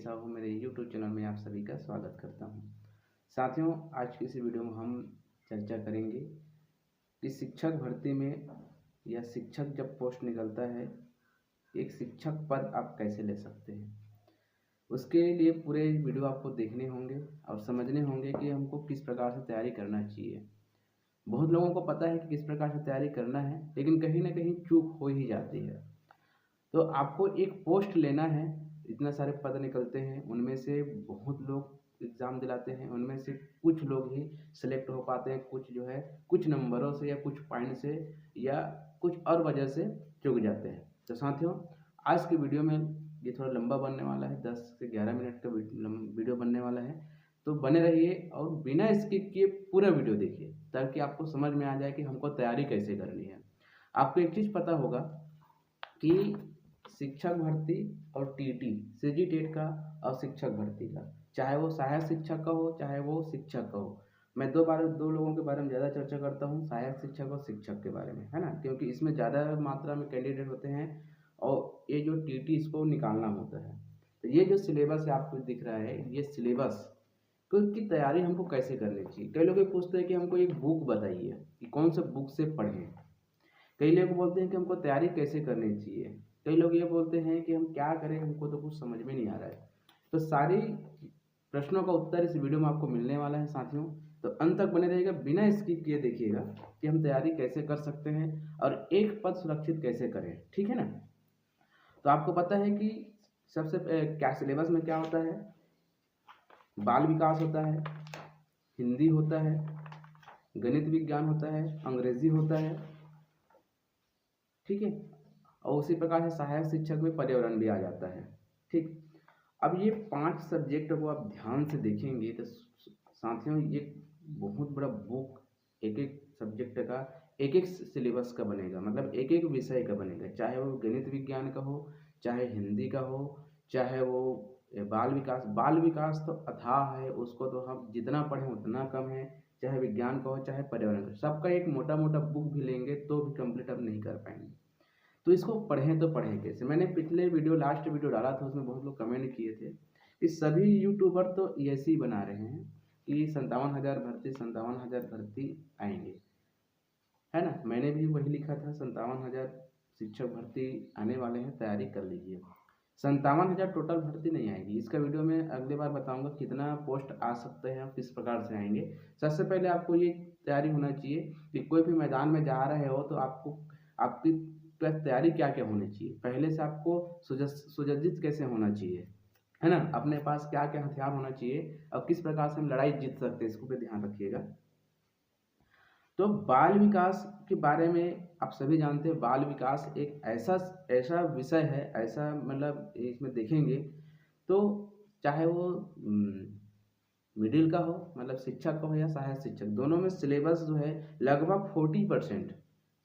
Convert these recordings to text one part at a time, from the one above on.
साहू मेरे YouTube channel में आप सभी का स्वागत करता हूं। साथियों, आज की इस वीडियो में हम चर्चा करेंगे कि शिक्षक भर्ती में या शिक्षक जब पोस्ट निकलता है, एक शिक्षक पद आप कैसे ले सकते हैं। उसके लिए पूरे वीडियो आपको देखने होंगे और समझने होंगे कि हमको किस प्रकार से तैयारी करना चाहिए। बहुत लोगों को पता है कि किस प्रकार से तैयारी करना है, लेकिन कहीं ना कहीं चूक हो ही जाती है। तो आपको एक पोस्ट लेना है, इतना सारे पद निकलते हैं, उनमें से बहुत लोग एग्ज़ाम दिलाते हैं, उनमें से कुछ लोग ही सिलेक्ट हो पाते हैं, कुछ जो है कुछ नंबरों से या कुछ पॉइंट से या कुछ और वजह से चूक जाते हैं। तो साथियों, आज के वीडियो में ये थोड़ा लंबा बनने वाला है, 10 से 11 मिनट का वीडियो बनने वाला है। तो बने रहिए और बिना स्किप किए पूरा वीडियो देखिए, ताकि आपको समझ में आ जाए कि हमको तैयारी कैसे करनी है। आपको एक चीज़ पता होगा कि शिक्षक भर्ती और टीटी सीजी टेट का और शिक्षक भर्ती का, चाहे वो सहायक शिक्षक का हो चाहे वो शिक्षक का हो, मैं दो लोगों के बारे में ज़्यादा चर्चा करता हूँ, सहायक शिक्षक और शिक्षक के बारे में, है ना, क्योंकि इसमें ज़्यादा मात्रा में कैंडिडेट होते हैं और ये जो टीटी इसको निकालना होता है। तो ये जो सिलेबस है आपको दिख रहा है, ये सिलेबस की तैयारी हमको कैसे करनी चाहिए। कई लोग ये पूछते हैं कि हमको एक बुक बताइए कि कौन सा बुक से पढ़ें। कई लोग बोलते हैं कि हमको तैयारी कैसे करनी चाहिए। कई लोग ये बोलते हैं कि हम क्या करें, हमको तो कुछ समझ में नहीं आ रहा है। तो सारी प्रश्नों का उत्तर इस वीडियो में आपको मिलने वाला है साथियों। तो अंत तक बने रहिएगा, बिना स्किप किए देखिएगा कि हम तैयारी कैसे कर सकते हैं और एक पद सुरक्षित कैसे करें, ठीक है ना। तो आपको पता है कि सबसे क्या सिलेबस में क्या होता है। बाल विकास होता है, हिंदी होता है, गणित विज्ञान होता है, अंग्रेजी होता है, ठीक है। और उसी प्रकार से सहायक शिक्षक में पर्यावरण भी आ जाता है, ठीक। अब ये 5 सब्जेक्ट को आप ध्यान से देखेंगे तो साथियों, ये बहुत बड़ा बुक एक एक सब्जेक्ट का एक एक सिलेबस का बनेगा, मतलब एक एक विषय का बनेगा, चाहे वो गणित विज्ञान का हो, चाहे हिंदी का हो, चाहे वो बाल विकास तो अथाह है, उसको तो हम जितना पढ़ें उतना कम है। चाहे विज्ञान का हो चाहे पर्यावरण का, सबका एक मोटा मोटा बुक भी लेंगे तो भी कंप्लीट अब नहीं कर पाएंगे। तो इसको पढ़ें तो पढ़ें कैसे। मैंने पिछले वीडियो लास्ट वीडियो डाला था, उसमें बहुत लोग कमेंट किए थे कि सभी यूट्यूबर तो ऐसे ही बना रहे हैं कि 57,000 भर्ती आएंगे, है ना। मैंने भी वही लिखा था, 57,000 शिक्षक भर्ती आने वाले हैं, तैयारी कर लीजिए। 57,000 टोटल भर्ती नहीं आएगी, इसका वीडियो में अगले बार बताऊंगा कितना पोस्ट आ सकते हैं और किस प्रकार से आएंगे। सबसे पहले आपको ये तैयारी होना चाहिए कि कोई भी मैदान में जा रहे हो तो आपको आपकी तैयारी क्या क्या होनी चाहिए। पहले से आपको सुसज्जित कैसे होना चाहिए, है ना, अपने पास क्या क्या हथियार होना चाहिए और किस प्रकार से हम लड़ाई जीत सकते हैं, इसको भी ध्यान रखिएगा। तो बाल विकास के बारे में आप सभी जानते हैं, बाल विकास एक ऐसा ऐसा विषय है, ऐसा मतलब इसमें देखेंगे तो चाहे वो मिडिल का हो, मतलब शिक्षक का हो या सहायक शिक्षक, दोनों में सिलेबस जो है लगभग 40%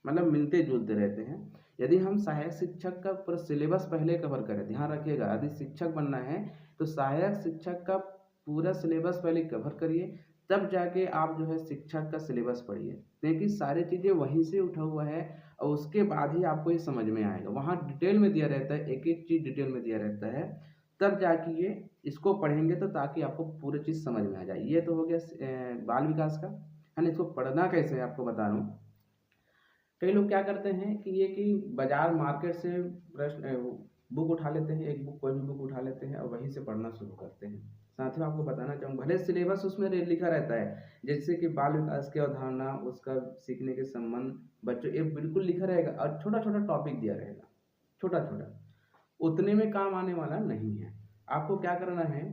मतलब मिलते जुलते रहते हैं। यदि हम सहायक शिक्षक का पूरा सिलेबस पहले कवर करें, ध्यान रखिएगा, यदि शिक्षक बनना है तो सहायक शिक्षक का पूरा सिलेबस पहले कवर करिए, तब जाके आप जो है शिक्षक का सिलेबस पढ़िए, क्योंकि सारी चीज़ें वहीं से उठा हुआ है और उसके बाद ही आपको ये समझ में आएगा। वहाँ डिटेल में दिया रहता है, एक एक चीज़ डिटेल में दिया रहता है, तब जाके ये इसको पढ़ेंगे तो ताकि आपको पूरी चीज़ समझ में आ जाए। ये तो हो गया बाल विकास का, है ना। इसको पढ़ना कैसे है आपको बता रहा हूँ। कई लोग क्या करते हैं कि बाजार मार्केट से प्रश्न बुक उठा लेते हैं, एक बुक कोई भी बुक उठा लेते हैं और वहीं से पढ़ना शुरू करते हैं। साथियों, आपको बताना चाहूँगा, भले सिलेबस उसमें लिखा रहता है, जैसे कि बाल विकास की अवधारणा, उसका सीखने के संबंध, बच्चों, ये बिल्कुल लिखा रहेगा और छोटा छोटा टॉपिक दिया रहेगा, छोटा छोटा, उतने में काम आने वाला नहीं है। आपको क्या करना है,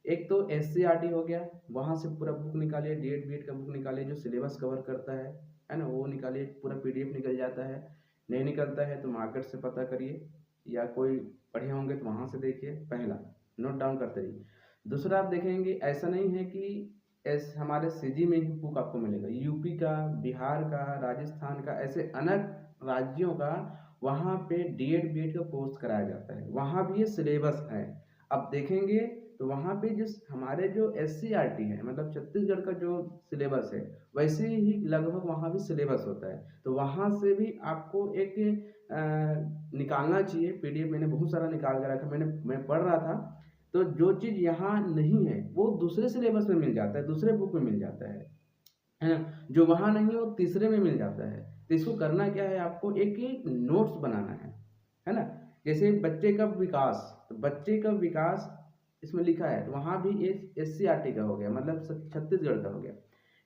एक तो SCRT हो गया, वहाँ से पूरा बुक निकालिए, DED BED का बुक निकालिए जो सिलेबस कवर करता है ना, वो निकालिए, पूरा PDF निकल जाता है। नहीं निकलता है तो मार्केट से पता करिए या कोई पढ़े होंगे तो वहाँ से देखिए, पहला नोट डाउन करते रहिए। दूसरा, आप देखेंगे ऐसा नहीं है कि हमारे CG में ही बुक आपको मिलेगा, यूपी का, बिहार का, राजस्थान का, ऐसे अनेक राज्यों का वहाँ पे DED BED का कोर्स कराया जाता है, वहाँ भी ये सिलेबस है। अब देखेंगे तो वहाँ पे जिस हमारे जो SCRT है, मतलब छत्तीसगढ़ का जो सिलेबस है, वैसे ही लगभग वहाँ भी सिलेबस होता है। तो वहाँ से भी आपको एक निकालना चाहिए PDF। मैंने बहुत सारा निकाल कर रखा, मैं पढ़ रहा था तो जो चीज़ यहाँ नहीं है वो दूसरे सिलेबस में मिल जाता है, दूसरे बुक में मिल जाता है ना। जो वहाँ नहीं है वो तीसरे में मिल जाता है। तो इसको करना क्या है, आपको एक एक नोट्स बनाना है ना। जैसे बच्चे का विकास, तो बच्चे का विकास इसमें लिखा है, तो वहाँ भी SCRT का हो गया, मतलब छत्तीसगढ़ का हो गया।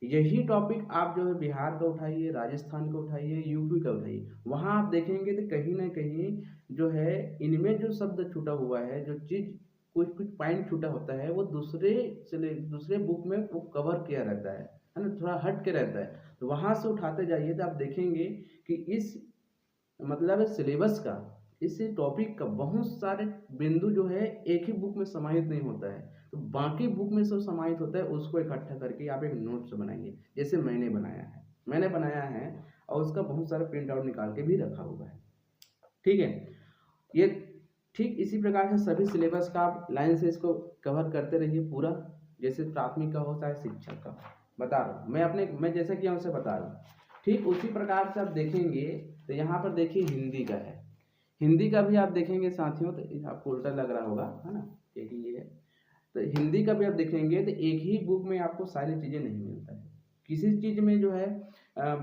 यही टॉपिक आप जो है बिहार का उठाइए, राजस्थान का उठाइए, यूपी का उठाइए, वहाँ आप देखेंगे तो कहीं ना कहीं जो है इनमें जो शब्द छूटा हुआ है, जो चीज़ कुछ कुछ पॉइंट छूटा होता है, वो दूसरे बुक में वो कवर किया रहता है ना, थोड़ा हट के रहता है। तो वहाँ से उठाते जाइए तो आप देखेंगे कि इस मतलब सिलेबस का, इस टॉपिक का बहुत सारे बिंदु जो है एक ही बुक में समाहित नहीं होता है, तो बाकी बुक में सब समाहित होता है। उसको इकट्ठा करके आप एक नोट्स बनाइए, जैसे मैंने बनाया है और उसका बहुत सारा प्रिंट आउट निकाल के भी रखा हुआ है। ठीक है, ये ठीक इसी प्रकार से सभी सिलेबस का आप लाइन से इसको कवर करते रहिए पूरा, जैसे प्राथमिक का होता है, शिक्षक का बता रहा हूँ मैं जैसा कि उनसे बता रहा हूँ। ठीक उसी प्रकार से आप देखेंगे तो यहाँ पर देखिए हिंदी का है, हिंदी का भी आप देखेंगे साथियों, तो आपको उल्टा लग रहा होगा, है ना, एक ही है। तो हिंदी का भी आप देखेंगे तो एक ही बुक में आपको सारी चीज़ें नहीं मिलता है। किसी चीज़ में जो है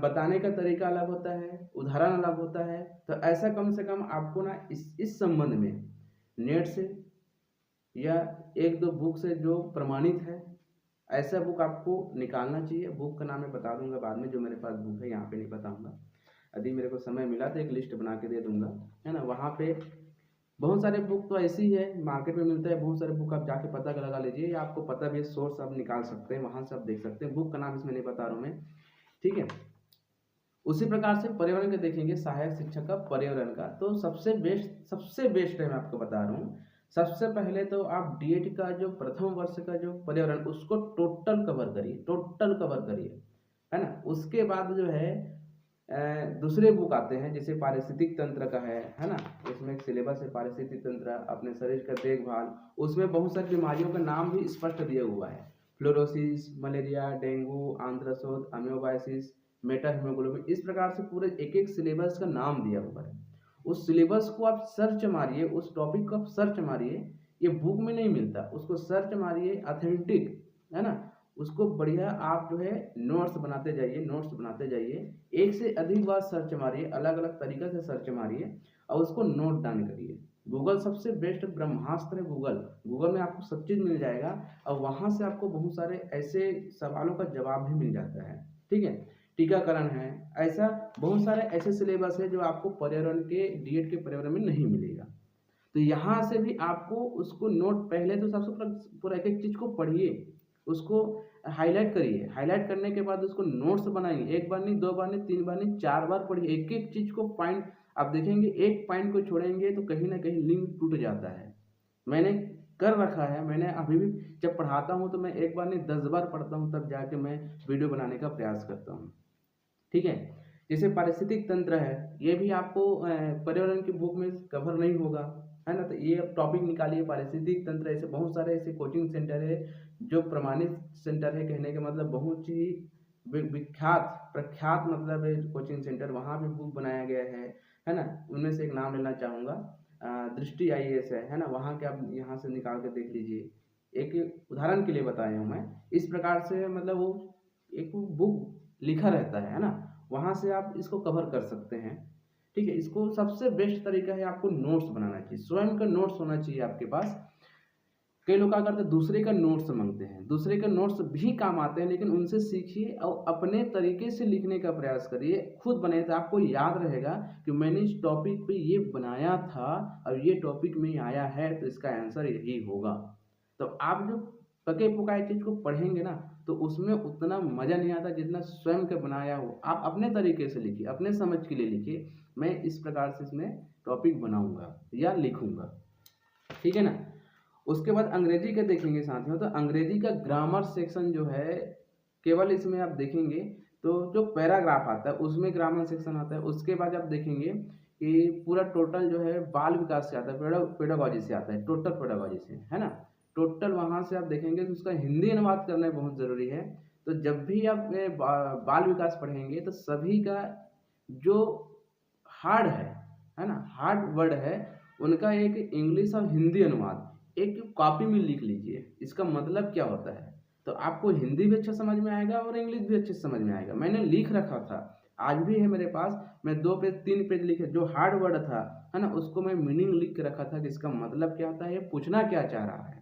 बताने का तरीका अलग होता है, उदाहरण अलग होता है। तो ऐसा कम से कम आपको ना इस संबंध में नेट से या एक दो बुक से जो प्रमाणित है, ऐसा बुक आपको निकालना चाहिए। बुक का नाम मैं बता दूंगा बाद में, जो मेरे पास बुक है, यहाँ पे नहीं बताऊंगा। यदि मेरे को समय मिला तो एक लिस्ट बना के दे दूंगा, है ना। वहाँ पे बहुत सारे बुक तो ऐसी है मार्केट में मिलता है, बहुत सारे बुक आप जाके पता लगा लीजिए, या आपको पता भी है, सोर्स आप निकाल सकते हैं, वहाँ से आप देख सकते हैं। बुक का नाम इसमें नहीं बता रहा हूँ मैं, ठीक है। उसी प्रकार से पर्यावरण का देखेंगे, सहायक शिक्षक का पर्यावरण का, तो सबसे बेस्ट है, मैं आपको बता रहा हूँ। सबसे पहले तो आप DED का जो प्रथम वर्ष का जो पर्यावरण, उसको टोटल कवर करिए, है ना। उसके बाद जो है दूसरे बुक आते हैं, जैसे पारिस्थितिक तंत्र का है ना। इसमें एक सिलेबस है पारिस्थितिक तंत्र, अपने शरीर का देखभाल। उसमें बहुत सारी बीमारियों का नाम भी स्पष्ट दिया हुआ है, फ्लोरोसिस, मलेरिया, डेंगू, आंत्रशोथ, अम्योबाइसिस, मेटा हीमोग्लोबिन। इस प्रकार से पूरे एक एक सिलेबस का नाम दिया हुआ है। उस सिलेबस को आप सर्च मारिए, उस टॉपिक को आप सर्च मारिए, ये बुक में नहीं मिलता, उसको सर्च मारिए, ऑथेंटिक, है ना। उसको बढ़िया आप जो है नोट्स बनाते जाइए, एक से अधिक बार सर्च मारिए, अलग अलग तरीके से सर्च मारिए और उसको नोट डाउन करिए। गूगल सबसे बेस्ट ब्रह्मास्त्र है, गूगल में आपको सब चीज़ मिल जाएगा, और वहाँ से आपको बहुत सारे ऐसे सवालों का जवाब भी मिल जाता है, ठीक है। टीकाकरण है, ऐसा बहुत सारे ऐसे सिलेबस है जो आपको पर्यावरण के DED के पर्यावरण में नहीं मिलेगा। तो यहाँ से भी आपको उसको नोट, पहले तो सबसे पूरा एक एक चीज़ को पढ़िए, उसको हाईलाइट करिए, हाईलाइट करने के बाद उसको नोट्स बनाइए, एक बार नहीं, दो बार नहीं, तीन बार नहीं, 4 बार पढ़िए, एक एक चीज़ को पॉइंट। आप देखेंगे एक पॉइंट को छोड़ेंगे तो कहीं ना कहीं लिंक टूट जाता है। मैंने कर रखा है, मैंने अभी भी जब पढ़ाता हूँ तो मैं एक बार नहीं 10 बार पढ़ता हूँ, तब जाके मैं वीडियो बनाने का प्रयास करता हूँ, ठीक है। जैसे पारिस्थितिक तंत्र है, ये भी आपको पर्यावरण की बुक में कवर नहीं होगा, है ना। तो ये अब टॉपिक निकालिए, पारिस्थितिक तंत्र। ऐसे बहुत सारे ऐसे कोचिंग सेंटर है जो प्रमाणित सेंटर है, कहने का मतलब बहुत ही विख्यात प्रख्यात मतलब है कोचिंग सेंटर, वहाँ भी बुक बनाया गया है ना। उनमें से एक नाम लेना चाहूँगा, दृष्टि IAS है ना, वहाँ के आप यहाँ से निकाल के देख लीजिए। एक उदाहरण के लिए बताया हूँ मैं, इस प्रकार से मतलब वो एक बुक लिखा रहता है ना, वहाँ से आप इसको कवर कर सकते हैं, ठीक है। इसको सबसे बेस्ट तरीका है, आपको नोट्स बनाना चाहिए, स्वयं का नोट्स होना चाहिए आपके पास। कई लोग क्या करते हैं, दूसरे का नोट्स मांगते हैं, दूसरे का नोट्स भी काम आते हैं, लेकिन उनसे सीखिए और अपने तरीके से लिखने का प्रयास करिए, खुद बने, तो आपको याद रहेगा कि मैंने इस टॉपिक पे ये बनाया था और ये टॉपिक में आया है, तो इसका आंसर यही होगा। तो आप जो पके पुकाए चीज़ को पढ़ेंगे ना, तो उसमें उतना मज़ा नहीं आता जितना स्वयं का बनाया हो। आप अपने तरीके से लिखिए, अपने समझ के लिए लिखिए, मैं इस प्रकार से इसमें टॉपिक बनाऊंगा या लिखूंगा, ठीक है ना। उसके बाद अंग्रेजी का देखेंगे साथियों, तो अंग्रेजी का ग्रामर सेक्शन जो है, केवल इसमें आप देखेंगे तो जो पैराग्राफ आता है उसमें ग्रामर सेक्शन आता है। उसके बाद आप देखेंगे कि पूरा टोटल जो है बाल विकास से आता है, पेडागॉजी से आता है, टोटल पेडागॉजी से, है ना। टोटल वहाँ से आप देखेंगे तो उसका हिंदी अनुवाद करना बहुत ज़रूरी है। तो जब भी आप बाल विकास पढ़ेंगे तो सभी का जो हार्ड है ना, हार्ड वर्ड है, उनका एक इंग्लिश और हिंदी अनुवाद, एक कॉपी में लिख लीजिए इसका मतलब क्या होता है, तो आपको हिंदी भी अच्छा समझ में आएगा और इंग्लिश भी अच्छे से समझ में आएगा। मैंने लिख रखा था, आज भी है मेरे पास, मैं 2 पेज 3 पेज लिखे, जो हार्ड वर्ड था है ना, उसको मैं मीनिंग लिख के रखा था कि इसका मतलब क्या होता है, ये पूछना क्या चाह रहा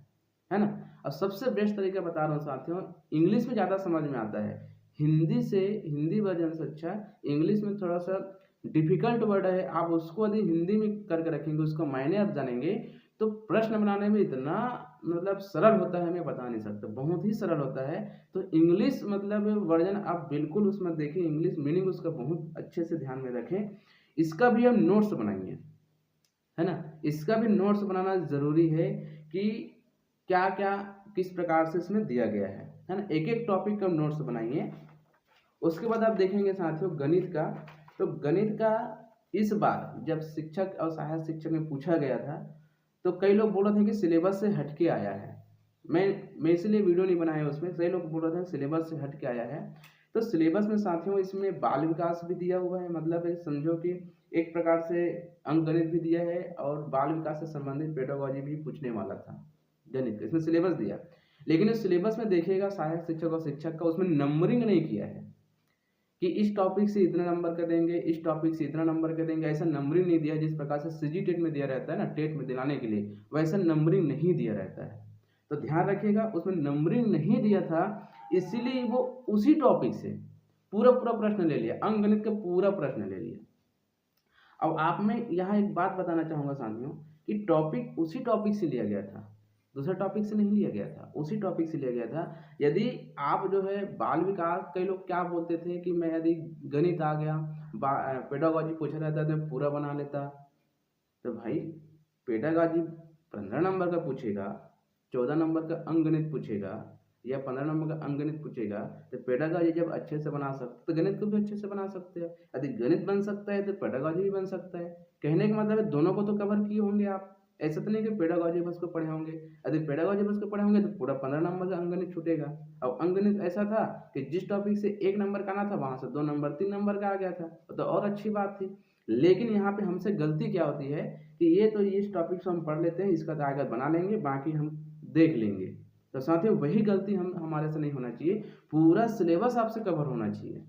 है ना। और सबसे बेस्ट तरीका बता रहा हूँ साथियों, इंग्लिश में ज़्यादा समझ में आता है, हिंदी वर्जन से अच्छा इंग्लिश में थोड़ा सा डिफिकल्ट वर्ड है, आप उसको यदि हिंदी में करके रखेंगे, उसको मायने आप जानेंगे, तो प्रश्न बनाने में इतना मतलब सरल होता है, मैं बता नहीं सकता, बहुत ही सरल होता है। तो इंग्लिश मतलब वर्जन आप बिल्कुल उसमें देखें, इंग्लिश मीनिंग उसका बहुत अच्छे से ध्यान में रखें। इसका भी हम नोट्स बनाएंगे, है ना, इसका भी नोट्स बनाना ज़रूरी है कि क्या क्या किस प्रकार से इसमें दिया गया है ना। एक एक टॉपिक का नोट्स बनाइए। उसके बाद आप देखेंगे साथियों गणित का, तो गणित का इस बार जब शिक्षक और सहायक शिक्षक में पूछा गया था, तो कई लोग बोल रहे थे कि सिलेबस से हट के आया है। मैं इसलिए वीडियो नहीं बनाया उसमें, कई लोग बोल रहे थे सिलेबस से हट के आया है। तो सिलेबस में साथियों इसमें बाल विकास भी दिया हुआ है, मतलब समझो कि एक प्रकार से अंक गणित भी दिया है और बाल विकास से संबंधित पेडागोजी भी पूछने वाला था गणित का, इसमें सिलेबस दिया। लेकिन इस सिलेबस में देखिएगा सहायक शिक्षक और शिक्षक का उसमें नंबरिंग नहीं किया है कि इस टॉपिक से इतना नंबर का देंगे, इस टॉपिक से इतना नंबर का देंगे, ऐसा नंबरिंग नहीं दिया जिस प्रकार से सीजी टेट में दिया रहता है ना, टेट में दिलाने के लिए, वैसा नंबरिंग नहीं दिया रहता है। तो ध्यान रखिएगा उसमें नंबरिंग नहीं दिया था, इसीलिए वो उसी टॉपिक से पूरा पूरा प्रश्न ले लिया, अंकगणित का पूरा प्रश्न ले लिया। अब आप में यहाँ एक बात बताना चाहूँगा साथियों कि टॉपिक उसी टॉपिक से लिया गया था, दूसरा टॉपिक से नहीं लिया गया था, उसी टॉपिक से लिया गया था। यदि आप जो है बाल विकास, कई लोग क्या बोलते थे कि मैं यदि गणित आ गया, पेडागोजी पूछा रहता तो पूरा बना लेता। तो भाई पेडागोजी 15 नंबर का पूछेगा, 14 नंबर का अंकगणित पूछेगा या 15 नंबर का अंकगणित पूछेगा, तो पेडागोजी जब अच्छे से बना सकते तो गणित को भी अच्छे से बना सकते हैं। यदि गणित बन सकता है तो पेडागोजी भी बन सकता है। कहने का मतलब है दोनों को तो कवर किए होंगे आप, ऐसा तो नहीं कि पेडागोजी बस को पढ़े होंगे। यदि पेडागोजी बस को पढ़े होंगे तो पूरा 15 नंबर का अंकगणित छूटेगा। अब अंकगणित ऐसा था कि जिस टॉपिक से 1 नंबर का आना था वहां से 2 नंबर 3 नंबर का आ गया था, तो और अच्छी बात थी। लेकिन यहाँ पे हमसे गलती क्या होती है कि ये तो इस टॉपिक से हम पढ़ लेते हैं, इसका कागज बना लेंगे, बाकी हम देख लेंगे। तो साथियों वही गलती हमारे से नहीं होना चाहिए, पूरा सिलेबस आपसे कवर होना चाहिए।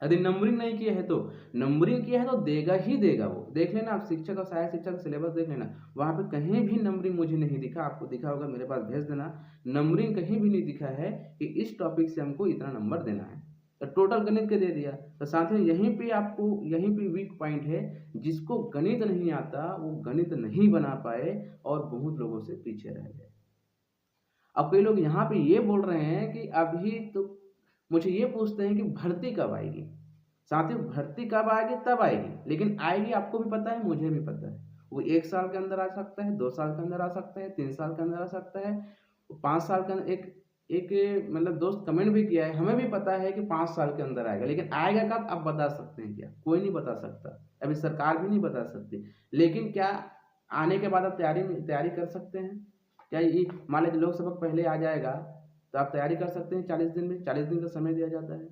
यदि नंबरिंग नहीं किया है तो, नंबरिंग किया है तो देगा ही देगा, वो देख लेना आप, शिक्षक और सहायक शिक्षक का सिलेबस देख लेना, वहाँ पे कहीं भी नंबरिंग मुझे नहीं दिखा, आपको दिखा होगा मेरे पास भेज देना। नंबरिंग कहीं भी नहीं दिखा है कि इस टॉपिक से हमको इतना नंबर देना है, तो टोटल गणित के दे दिया। तो साथियों यहीं पे आपको, यहीं पे वीक पॉइंट है, जिसको गणित नहीं आता वो गणित नहीं बना पाए और बहुत लोगों से पीछे रह गए। अब कई लोग यहाँ पे ये बोल रहे हैं कि अभी तो मुझे ये पूछते हैं कि भर्ती कब आएगी। साथियों भर्ती कब आएगी, तब आएगी, लेकिन आएगी आपको भी पता है, मुझे भी पता है। वो 1 साल के अंदर आ सकता है, 2 साल के अंदर आ सकता है, 3 साल के अंदर आ सकता है, 5 साल के अंदर। एक एक मतलब दोस्त कमेंट भी किया है, हमें भी पता है कि 5 साल के अंदर आएगा, लेकिन आएगा कब आप बता सकते हैं क्या? कोई नहीं बता सकता, अभी सरकार भी नहीं बता सकती। लेकिन क्या आने के बाद आप तैयारी कर सकते हैं क्या? ये मान लीजिए लोकसभा पहले आ जाएगा तो आप तैयारी कर सकते हैं 40 दिन में, 40 दिन का समय दिया जाता है।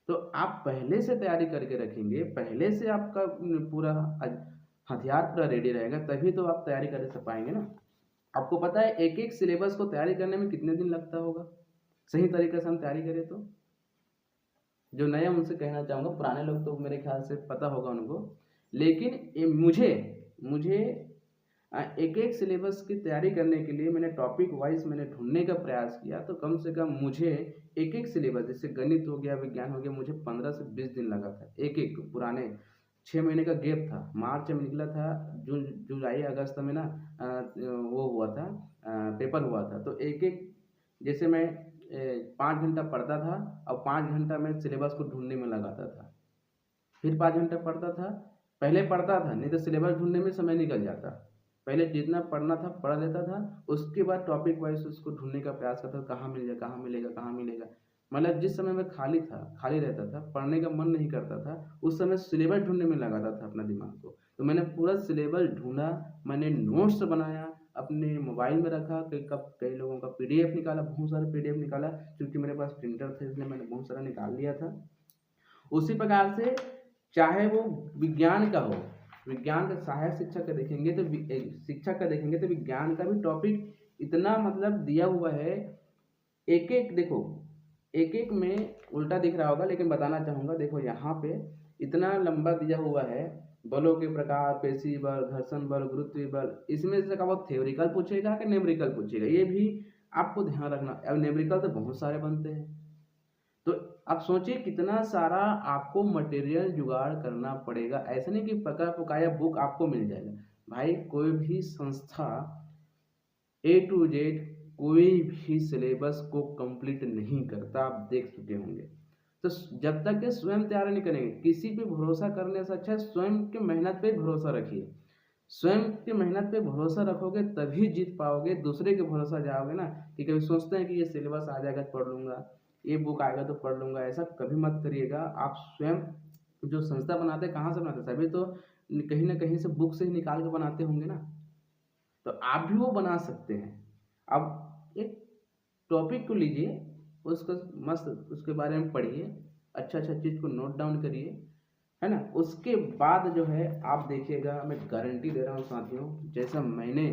तो आप पहले से तैयारी करके रखेंगे, पहले से आपका पूरा हथियार पूरा रेडी रहेगा, तभी तो आप तैयारी कर पाएंगे ना। आपको पता है एक एक सिलेबस को तैयारी करने में कितने दिन लगता होगा, सही तरीके से हम तैयारी करें तो। जो नए उनसे कहना चाहूँगा, पुराने लोग तो मेरे ख्याल से पता होगा उनको, लेकिन मुझे एक एक सिलेबस की तैयारी करने के लिए मैंने टॉपिक वाइज मैंने ढूंढने का प्रयास किया, तो कम से कम मुझे एक एक सिलेबस, जैसे गणित हो गया, विज्ञान हो गया, मुझे 15 से 20 दिन लगा था। एक एक पुराने 6 महीने का गैप था, मार्च में निकला था, जून जुलाई अगस्त में ना वो हुआ था, पेपर हुआ था। तो एक एक जैसे मैं 5 घंटा पढ़ता था और 5 घंटा मैं सिलेबस को ढूंढने में लगाता था, फिर 5 घंटा पढ़ता था, पहले पढ़ता था, नहीं तो सिलेबस ढूंढने में समय निकल जाता। पहले जितना पढ़ना था पढ़ लेता था, उसके बाद टॉपिक वाइज उसको ढूंढने का प्रयास करता था, कहाँ मिलेगा कहाँ मिलेगा कहाँ मिलेगा। मतलब जिस समय मैं खाली रहता था, पढ़ने का मन नहीं करता था, उस समय सिलेबस ढूंढने में लगाता था अपना दिमाग को। तो मैंने पूरा सिलेबस ढूंढा, मैंने नोट्स बनाया, अपने मोबाइल में रखा, कई लोगों का पीडीएफ निकाला, बहुत सारे पीडीएफ निकाला, क्योंकि मेरे पास प्रिंटर थे इसलिए मैंने बहुत सारा निकाल लिया था। उसी प्रकार से चाहे वो विज्ञान का हो, विज्ञान का सहायक शिक्षक का देखेंगे तो शिक्षक का देखेंगे तो विज्ञान का भी टॉपिक इतना मतलब दिया हुआ है, एक एक देखो, एक एक में उल्टा दिख रहा होगा लेकिन बताना चाहूँगा। देखो यहाँ पे इतना लंबा दिया हुआ है, बलों के प्रकार, पेशी बल, घर्षण बल, गुरुत्वीय बल, इसमें से कब थ्योरिकल पूछेगा कि न्यूमेरिकल पूछेगा, ये भी आपको ध्यान रखना। अब न्यूमेरिकल तो बहुत सारे बनते हैं, तो आप सोचिए कितना सारा आपको मटेरियल जुगाड़ करना पड़ेगा। ऐसा नहीं कि पका पकाया बुक आपको मिल जाएगा। भाई कोई भी संस्था ए टू जेड कोई भी सिलेबस को कंप्लीट नहीं करता, आप देख चुके होंगे। तो जब तक के स्वयं तैयारी नहीं करेंगे, किसी पे भरोसा करने से अच्छा है स्वयं की मेहनत पे भरोसा रखिए। स्वयं की मेहनत पे भरोसा रखोगे तभी जीत पाओगे। दूसरे के भरोसा जाओगे ना, कि कभी सोचते हैं कि ये सिलेबस आ जाएगा तो पढ़ लूंगा, ये बुक आएगा तो पढ़ लूंगा, ऐसा कभी मत करिएगा। आप स्वयं जो संस्था बनाते हैं, कहाँ से बनाते हैं? सभी तो कहीं ना कहीं से बुक से ही निकाल के बनाते होंगे ना, तो आप भी वो बना सकते हैं। अब एक टॉपिक को लीजिए, उसको मस्त उसके बारे में पढ़िए, अच्छा अच्छा चीज़ को नोट डाउन करिए, है ना। उसके बाद जो है आप देखिएगा, मैं गारंटी दे रहा हूँ साथियों, जैसा मैंने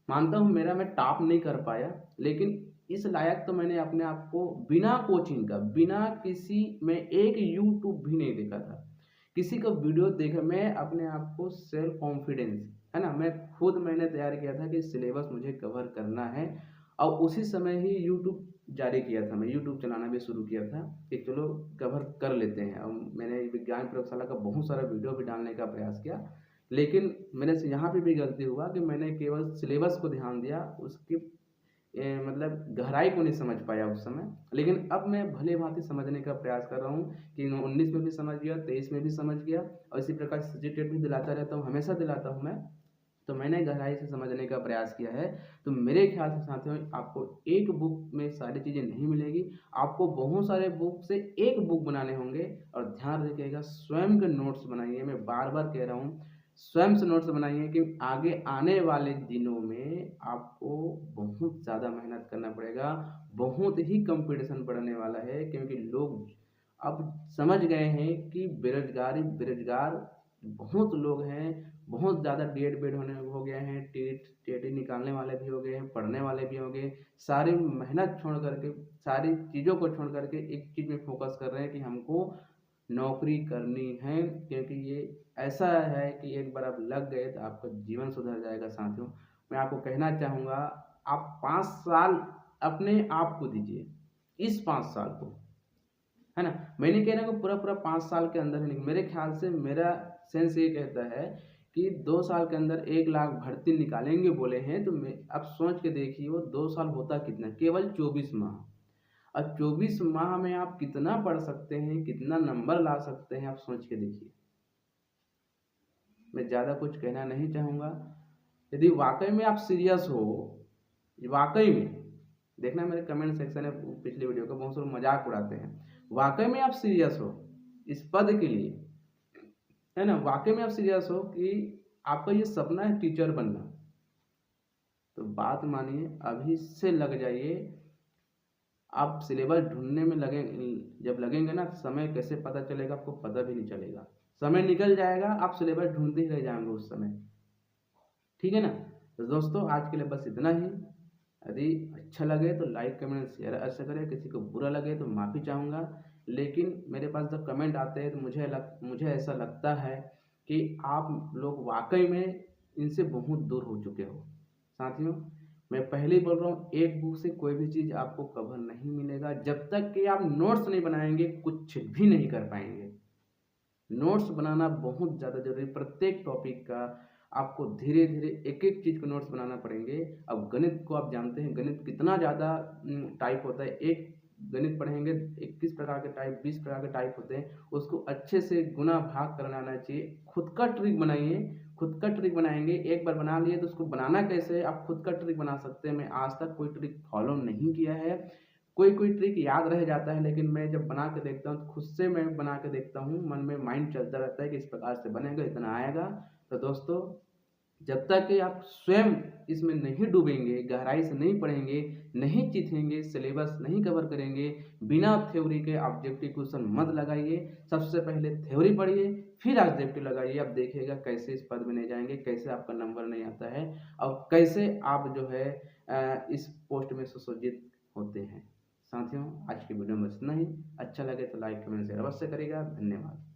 मानता हूँ मेरा मैं टॉप नहीं कर पाया, लेकिन इस लायक तो मैंने अपने आप को बिना कोचिंग का, बिना किसी में एक यूट्यूब भी नहीं देखा था, किसी का वीडियो देखा, मैं अपने आप को सेल्फ कॉन्फिडेंस, है ना, मैं खुद मैंने तैयार किया था कि सिलेबस मुझे कवर करना है। और उसी समय ही यूट्यूब जारी किया था, मैं यूट्यूब चलाना भी शुरू किया था कि चलो कवर कर लेते हैं। और मैंने विज्ञान प्रयोगशाला का बहुत सारा वीडियो भी डालने का प्रयास किया, लेकिन मेरे से यहाँ पे भी गलती हुआ कि मैंने केवल सिलेबस को ध्यान दिया, उसकी मतलब गहराई को नहीं समझ पाया उस समय। लेकिन अब मैं भले भांति समझने का प्रयास कर रहा हूँ कि 19 में भी समझ गया, 23 में भी समझ गया, और इसी प्रकार सब्जेक्ट भी दिलाता रहता हूँ, हमेशा दिलाता हूँ मैं। तो मैंने गहराई से समझने का प्रयास किया है। तो मेरे ख्याल से साथियों, आपको एक बुक में सारी चीज़ें नहीं मिलेगी, आपको बहुत सारे बुक से एक बुक बनाने होंगे। और ध्यान रखिएगा, स्वयं के नोट्स बनाइए, मैं बार बार कह रहा हूँ, स्वयं से नोट्स बनाइए कि आगे आने वाले दिनों में आपको बहुत ज़्यादा मेहनत करना पड़ेगा, बहुत ही कंपटीशन बढ़ने वाला है। क्योंकि लोग अब समझ गए हैं कि बेरोजगार बहुत लोग हैं, बहुत ज़्यादा डेट बेड होने हो गए हैं, टेट निकालने वाले भी हो गए हैं, पढ़ने वाले भी हो गए, सारी मेहनत छोड़ करके, सारी चीज़ों को छोड़ करके एक चीज़ में फोकस कर रहे हैं कि हमको नौकरी करनी है। क्योंकि ये ऐसा है कि एक बार आप लग गए तो आपका जीवन सुधर जाएगा। साथियों, मैं आपको कहना चाहूँगा, आप 5 साल अपने आप को दीजिए, इस 5 साल को, है ना। मैं नहीं कह रहा कि पूरा पूरा 5 साल के अंदर ही नहीं, मेरे ख्याल से मेरा सेंस ये कहता है कि 2 साल के अंदर 1 लाख भर्ती निकालेंगे बोले हैं। तो मैं अब सोच के देखिए, वो 2 साल होता कितना, केवल 24 माह। और 24 माह में आप कितना पढ़ सकते हैं, कितना नंबर ला सकते हैं, आप सोच के देखिए। मैं ज़्यादा कुछ कहना नहीं चाहूँगा। यदि वाकई में आप सीरियस हो, वाकई में, देखना मेरे कमेंट सेक्शन में पिछले वीडियो का, बहुत सारे मजाक उड़ाते हैं, वाकई में आप सीरियस हो इस पद के लिए, है ना, वाकई में आप सीरियस हो कि आपका ये सपना है टीचर बनना, तो बात मानिए, अभी से लग जाइए। आप सिलेबस ढूंढने में जब लगेंगे ना, समय कैसे पता चलेगा आपको पता भी नहीं चलेगा, समय निकल जाएगा, आप सिलेबस ढूंढते ही रह जाएंगे उस समय। ठीक है ना। तो दोस्तों, आज के लिए बस इतना ही। यदि अच्छा लगे तो लाइक कमेंट शेयर ऐसा करें, किसी को बुरा लगे तो माफ़ी चाहूँगा। लेकिन मेरे पास जब कमेंट आते हैं तो मुझे ऐसा लगता है कि आप लोग वाकई में इनसे बहुत दूर हो चुके हो। साथियों, मैं पहले ही बोल रहा हूँ, एक बुक से कोई भी चीज़ आपको कवर नहीं मिलेगा। जब तक कि आप नोट्स नहीं बनाएंगे, कुछ भी नहीं कर पाएंगे। नोट्स बनाना बहुत ज़्यादा जरूरी, प्रत्येक टॉपिक का आपको धीरे धीरे एक एक चीज़ को नोट्स बनाना पड़ेंगे। अब गणित को आप जानते हैं, गणित कितना ज़्यादा टाइप होता है। एक गणित पढ़ेंगे, 21 प्रकार के टाइप, 20 प्रकार के टाइप होते हैं, उसको अच्छे से गुना भाग करना आना चाहिए। खुद का ट्रिक बनाइए, खुद का ट्रिक बनाएंगे, एक बार बना लिए तो उसको बनाना कैसे है, आप खुद का ट्रिक बना सकते हैं। मैं आज तक कोई ट्रिक फॉलो नहीं किया है, कोई कोई ट्रिक याद रह जाता है, लेकिन मैं जब बना के देखता हूँ तो खुद से मैं बना के देखता हूँ, मन में माइंड चलता रहता है कि इस प्रकार से बनेगा, इतना आएगा। तो दोस्तों, जब तक कि आप स्वयं इसमें नहीं डूबेंगे, गहराई से नहीं पढ़ेंगे, नहीं सीखेंगे, सिलेबस नहीं कवर करेंगे, बिना थ्योरी के ऑब्जेक्टिव क्वेश्चन मत लगाइए। सबसे पहले थ्योरी पढ़िए, फिर ऑब्जेक्टिव लगाइए। आप देखिएगा कैसे इस पद में नहीं जाएंगे, कैसे आपका नंबर नहीं आता है और कैसे आप जो है इस पोस्ट में सुसज्जित होते हैं। साथियों, आज की वीडियो में इतना ही। अच्छा लगे तो लाइक कमेंट शेयर अवश्य करिएगा। धन्यवाद।